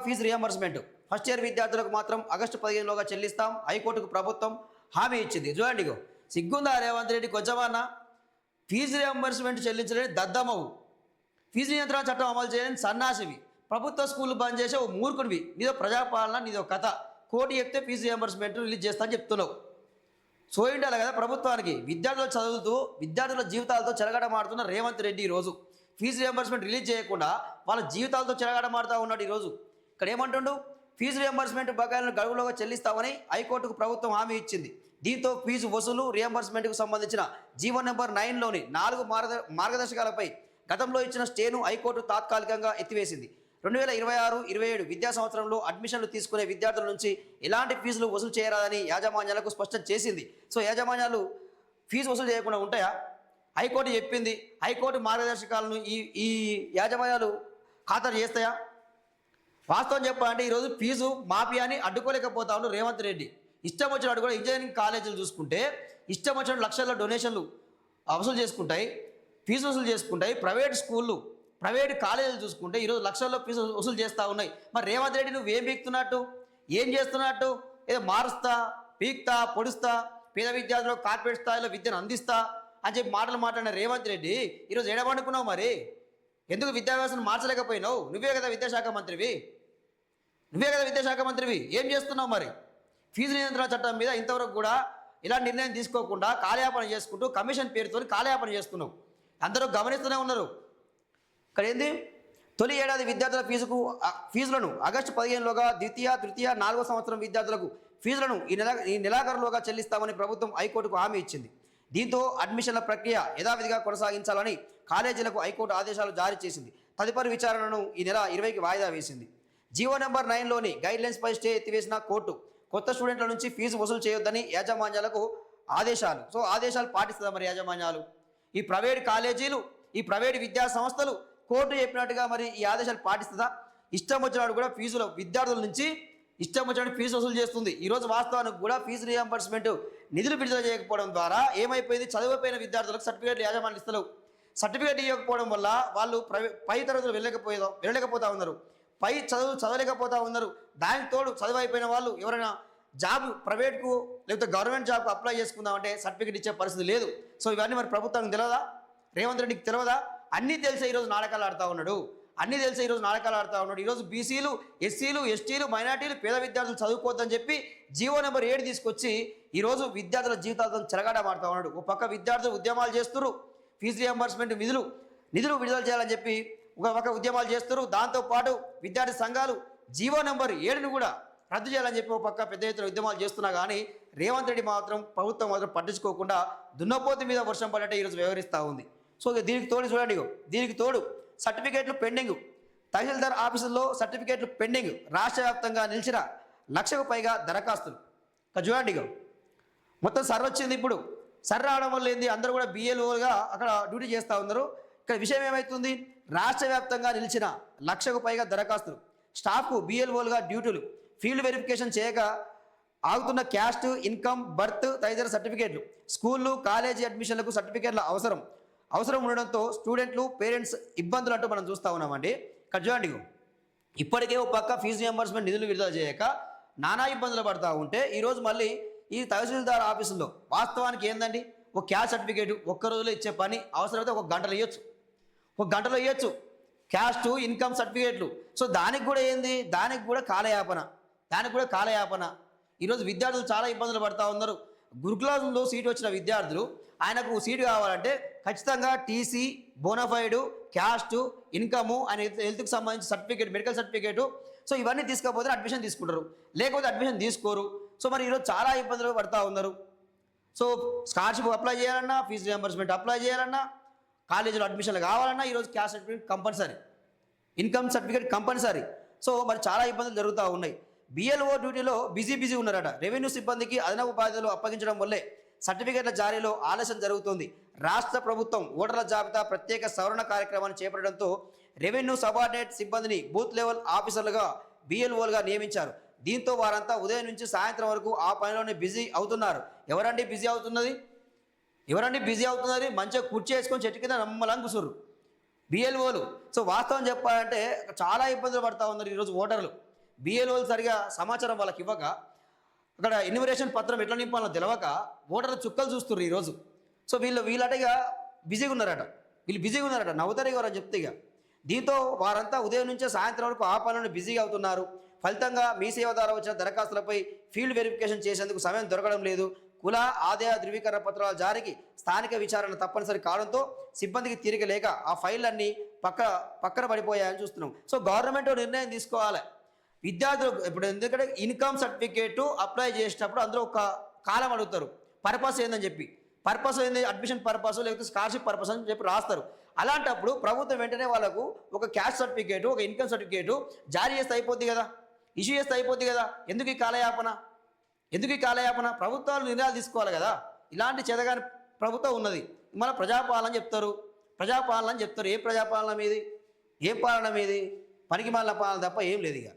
Fee reimbursement first year విద్యార్థులకు మాత్రం August 15లోగా చెల్లిస్తాం హైకోర్టుకు ప్రభుత్వం హామీ ఇచ్చింది. చూడండి ఇగో సిగ్గుందా రేవంత్ రెడ్డి కొంచెమన్నా? ఫీజు రియంబర్స్మెంట్ చెల్లించలేని దద్దమ్మవు, ఫీజు నియంత్రణ చట్టం అమలు చేయని సన్నాసివి, ప్రభుత్వ స్కూళ్ళు బంద్ చేసే ఓ మూర్ఖుడివి, నీదో ప్రజాపాలన నీదో కథ, కోటి చెప్తే ఫీజు రియంబర్స్మెంట్ రిలీజ్ చేస్తా అని చెప్తున్నావు. సోయిండాలి కదా ప్రభుత్వానికి. విద్యార్థులు చదువుతూ విద్యార్థుల జీవితాలతో చెలగాటమాడుతున్న రేవంత్ రెడ్డి ఈరోజు ఫీజు రియంబర్స్మెంట్ రిలీజ్ చేయకుండా వాళ్ళ జీవితాలతో చెలగాటమాడుతూ ఉన్నాడు. ఈరోజు ఇక్కడ ఏమంటుండు, ఫీజు రియంబర్స్మెంట్ బకాయిలను గడువులోగా చెల్లిస్తామని హైకోర్టుకు ప్రభుత్వం హామీ ఇచ్చింది. దీంతో ఫీజు వసూలు రియంబర్స్మెంట్కు సంబంధించిన జీవో నెంబర్ 9లోని 4 మార్గదర్శకాలపై గతంలో ఇచ్చిన స్టేను హైకోర్టు తాత్కాలికంగా ఎత్తివేసింది. 2026-27 విద్యా సంవత్సరంలో అడ్మిషన్లు తీసుకునే విద్యార్థుల నుంచి ఎలాంటి ఫీజులు వసూలు చేయరాదని యాజమాన్యాలకు స్పష్టం చేసింది. సో యాజమాన్యాలు ఫీజు వసూలు చేయకుండా ఉంటాయా? హైకోర్టు చెప్పింది. హైకోర్టు మార్గదర్శకాలను ఈ యాజమాన్యాలు ఖాతరు చేస్తాయా? వాస్తవం చెప్పాలంటే ఈరోజు ఫీజు మాఫియాని అడ్డుకోలేకపోతా ఉన్నాడు రేవంత్ రెడ్డి. ఇష్టం వచ్చినట్టు కూడా ఇంజనీరింగ్ కాలేజీలు చూసుకుంటే ఇష్టం వచ్చినట్టు లక్షల డొనేషన్లు వసూలు చేసుకుంటాయి, ఫీజు వసూలు చేసుకుంటాయి. ప్రైవేట్ స్కూళ్ళు ప్రైవేట్ కాలేజీలు చూసుకుంటే ఈరోజు లక్షల్లో ఫీజు వసూలు చేస్తూ ఉన్నాయి. మరి రేవంత్ రెడ్డి నువ్వు ఏం పీకుతున్నట్టు, ఏం చేస్తున్నట్టు? ఏదో మారుస్తా, పీక్తా, పొడుస్తా, పేద విద్యార్థులకు కార్పొరేట్ స్థాయిలో విద్యను అందిస్తా అని చెప్పి మాటలు మాట్లాడిన రేవంత్ రెడ్డి ఈరోజు ఎడబండుకున్నావు. మరి ఎందుకు విద్యా వ్యవస్థను మార్చలేకపోయినావు? నువ్వే కదా విద్యాశాఖ మంత్రివి, ఏం చేస్తున్నావు? మరి ఫీజు నియంత్రణ చట్టం మీద ఇంతవరకు కూడా ఇలాంటి నిర్ణయం తీసుకోకుండా కాలయాపన చేసుకుంటూ కమిషన్ పేరుతో కాలయాపన చేస్తున్నావు. అందరూ గమనిస్తూనే ఉన్నారు. ఇక్కడ ఏంది, తొలి ఏడాది విద్యార్థుల ఫీజులను ఆగస్టు 15లోగా ద్వితీయ, తృతీయ, 4వ సంవత్సరం విద్యార్థులకు ఫీజులను ఈ నెలాఖరులోగా చెల్లిస్తామని ప్రభుత్వం హైకోర్టుకు హామీ ఇచ్చింది. దీంతో అడ్మిషన్ల ప్రక్రియ యథావిధిగా కొనసాగించాలని కాలేజీలకు హైకోర్టు ఆదేశాలు జారీ చేసింది. తదుపరి విచారణను ఈ నెల 20కి వాయిదా వేసింది. జీవో నెంబర్ 9లోని గైడ్లైన్స్పై స్టే ఎత్తివేసిన కోర్టు కొత్త స్టూడెంట్ల నుంచి ఫీజు వసూలు చేయొద్దని యాజమాన్యాలకు ఆదేశాలు. సో ఆదేశాలు పాటిస్తుందా మరి యాజమాన్యాలు? ఈ ప్రైవేట్ కాలేజీలు, ఈ ప్రైవేట్ విద్యా సంస్థలు కోర్టు చెప్పినట్టుగా మరి ఈ ఆదేశాలు పాటిస్తుందా? ఇష్టం వచ్చినట్టు కూడా ఫీజులు విద్యార్థుల నుంచి ఇష్టం వచ్చినట్టు ఫీజు వసూలు చేస్తుంది. ఈరోజు వాస్తవానికి కూడా ఫీజు రియంబర్స్మెంట్ నిధులు విడుదల చేయకపోవడం ద్వారా ఏమైపోయింది, చదివిపోయిన విద్యార్థులకు సర్టిఫికేట్లు యాజమాన్యం ఇస్తలేవు. సర్టిఫికేట్ ఇవ్వకపోవడం వల్ల వాళ్ళు పై తరగతులు వెళ్ళలేకపోతా ఉన్నారు, పై చదవలేకపోతా ఉన్నారు. దానికి తోడు చదువు అయిపోయిన వాళ్ళు ఎవరైనా జాబ్ ప్రైవేట్కు లేకపోతే గవర్నమెంట్ జాబ్కు అప్లై చేసుకుందామంటే సర్టిఫికేట్ ఇచ్చే పరిస్థితి లేదు. సో ఇవన్నీ మరి ప్రభుత్వానికి తెలియదా? రేవంత్ రెడ్డికి తెలియదా? అన్నీ తెలిసే ఈరోజు నాటకాలు ఆడుతూ ఉన్నాడు. ఈరోజు బీసీలు, ఎస్సీలు, ఎస్టీలు, మైనార్టీలు, పేద విద్యార్థులు చదువుకోవద్దని చెప్పి జీవో నెంబర్ 7 తీసుకొచ్చి ఈరోజు విద్యార్థుల జీవితాలతో చెలగాట మాడుతూ ఉన్నాడు. ఒక పక్క విద్యార్థులు ఉద్యమాలు చేస్తున్నారు, ఫీజు రియంబర్స్మెంట్ నిధులు విడుదల చేయాలని చెప్పి ఒక పక్క ఉద్యమాలు చేస్తున్నారు. దాంతోపాటు విద్యార్థి సంఘాలు జీవో నెంబర్ 7ను కూడా రద్దు చేయాలని చెప్పి ఒక పక్క పెద్ద ఎత్తున ఉద్యమాలు చేస్తున్నా కానీ రేవంత్ రెడ్డి ప్రభుత్వం మాత్రం పట్టించుకోకుండా దున్నపోతు మీద వర్షం పడ్డట్టే ఈరోజు వ్యవహరిస్తూ ఉంది. సో దీనికి తోడు చూడండి, దీనికి తోడు సర్టిఫికేట్లు పెండింగ్, తహసీల్దార్ ఆఫీసుల్లో సర్టిఫికేట్లు పెండింగ్, రాష్ట్ర వ్యాప్తంగా నిలిచిన 1,00,000కు పైగా దరఖాస్తులు. చూడండి మొత్తం సర్వ్ వచ్చింది. ఇప్పుడు సర్వ్ రావడం వల్ల ఏంది, అందరూ కూడా బిఎల్ఓగా అక్కడ డ్యూటీ చేస్తూ ఉన్నారు. ఇక్కడ విషయం ఏమవుతుంది, రాష్ట్ర వ్యాప్తంగా నిలిచిన 1,00,000కు పైగా దరఖాస్తులు, స్టాఫ్కు బిఎల్ఓలుగా డ్యూటీలు, ఫీల్డ్ వెరిఫికేషన్ చేయక ఆగుతున్న క్యాస్ట్, ఇన్కమ్, బర్త్ తదితర సర్టిఫికేట్లు, స్కూళ్ళు, కాలేజీ అడ్మిషన్లకు సర్టిఫికేట్ల అవసరం ఉండడంతో స్టూడెంట్లు, పేరెంట్స్ ఇబ్బందులు అంటూ మనం చూస్తూ ఉన్నామండి. ఇక్కడ చూడండి, ఇప్పటికే ఒక పక్క ఫీజు రియంబర్స్మెంట్ నిధులు విడుదల చేయక నానా ఇబ్బందులు పడుతూ ఉంటే ఈరోజు మళ్ళీ ఈ తహసీల్దార్ ఆఫీసుల్లో వాస్తవానికి ఏందండి, ఒక క్యాస్ట్ సర్టిఫికేట్ ఒక్క రోజులో ఇచ్చే పని అవసరమైతే ఒక గంటలో ఇవ్వచ్చు క్యాస్ట్, ఇన్కమ్ సర్టిఫికేట్లు. సో దానికి కూడా ఏంది, దానికి కూడా కాలయాపన. ఈరోజు విద్యార్థులు చాలా ఇబ్బందులు పడుతూ ఉన్నారు. గురుకులంలో సీటు వచ్చిన విద్యార్థులు ఆయనకు సీటు కావాలంటే ఖచ్చితంగా టీసీ, బోనఫైడు, క్యాస్ట్, ఇన్కము, ఆయన హెల్త్కి సంబంధించిన సర్టిఫికేట్, మెడికల్ సర్టిఫికేటు. సో ఇవన్నీ తీసుకపోతే అడ్మిషన్ తీసుకుంటారు, లేకపోతే అడ్మిషన్ తీసుకోరు. సో మరి ఈరోజు చాలా ఇబ్బందులు పడుతూ ఉన్నారు. సో స్కాలర్షిప్ అప్లై చేయాలన్నా, ఫీజు రియంబర్స్మెంట్ అప్లై చేయాలన్నా, కాలేజీలో అడ్మిషన్లు కావాలన్నా ఈరోజు caste certificate compulsory, income certificate compulsory. So మరి చాలా ఇబ్బందులు జరుగుతూ ఉన్నాయి. బిఎల్ఓ డ్యూటీలో బిజీ ఉన్నారట. రెవెన్యూ సిబ్బందికి అదనపు బాధ్యతలు అప్పగించడం వల్లే సర్టిఫికేట్ల జారీలో ఆలస్యం జరుగుతోంది. రాష్ట్ర ప్రభుత్వం ఓటర్ల జాబితా ప్రత్యేక సవరణ కార్యక్రమాన్ని చేపట్టడంతో రెవెన్యూ సబార్డినేట్ సిబ్బందిని బూత్ లెవెల్ ఆఫీసర్లుగా బిఎల్ఓలుగా నియమించారు. దీంతో వారంతా ఉదయం నుంచి సాయంత్రం వరకు ఆ పనిలోనే బిజీ అవుతున్నారు. ఎవరండి బిజీ అవుతున్నది? మంచిగా కుర్చీ వేసుకొని చెట్టు కింద నమ్మలని కూర్చుర్రు బిఎల్ఓలు. సో వాస్తవం చెప్పాలంటే చాలా ఇబ్బందులు పడుతూ ఉన్నారు ఈరోజు ఓటర్లు. బిఏలోలు సరిగా సమాచారం వాళ్ళకి ఇవ్వక అక్కడ ఎన్యూమరేషన్ పత్రం ఎట్లా నింపాలో తెలవక ఓటర్ల చుక్కలు చూస్తుర్రు ఈరోజు. సో వీళ్ళట ఇక బిజీగా ఉన్నారట, వీళ్ళు బిజీగా ఉన్నారట, నవ్వుతారు ఇక అని చెప్తే ఇక. దీంతో వారంతా ఉదయం నుంచే సాయంత్రం వరకు ఆ పనులను బిజీగా అవుతున్నారు. ఫలితంగా మీ సేవ ద్వారా వచ్చిన దరఖాస్తులపై ఫీల్డ్ వెరిఫికేషన్ చేసేందుకు సమయం దొరకడం లేదు. కుల ఆదాయ ధృవీకరణ పత్రాల జారీకి స్థానిక విచారణ తప్పనిసరి కావడంతో సిబ్బందికి తీరిక లేక ఆ ఫైళ్ళన్నీ పక్కన పడిపోయాయని చూస్తున్నాం. సో గవర్నమెంట్ నిర్ణయం తీసుకోవాలి. విద్యార్థులు ఇప్పుడు ఎందుకంటే ఇన్కమ్ సర్టిఫికేట్ అప్లై చేసేటప్పుడు అందరూ ఒక కాలం అడుగుతారు, పర్పస్ ఏందని చెప్పి. పర్పస్ ఏంది, అడ్మిషన్ పర్పస్ లేకపోతే స్కాలర్షిప్ పర్పస్ అని చెప్పి రాస్తారు. అలాంటప్పుడు ప్రభుత్వం వెంటనే వాళ్ళకు ఒక క్యాస్ట్ సర్టిఫికేటు, ఒక ఇన్కమ్ సర్టిఫికేటు జారీ చేస్తే అయిపోద్ది కదా, ఇష్యూ చేస్తే అయిపోద్ది కదా. ఎందుకు ఈ కాలయాపన? ప్రభుత్వాలు నిర్ణయాలు తీసుకోవాలి కదా. ఇలాంటి చెదగాని ప్రభుత్వం ఉన్నది. మన ప్రజాపాలన చెప్తారు. ఏం ప్రజాపాలన మీది, ఏం పాలన మీది? పనికి మాలిన పాలన తప్ప ఏం లేదు ఇక.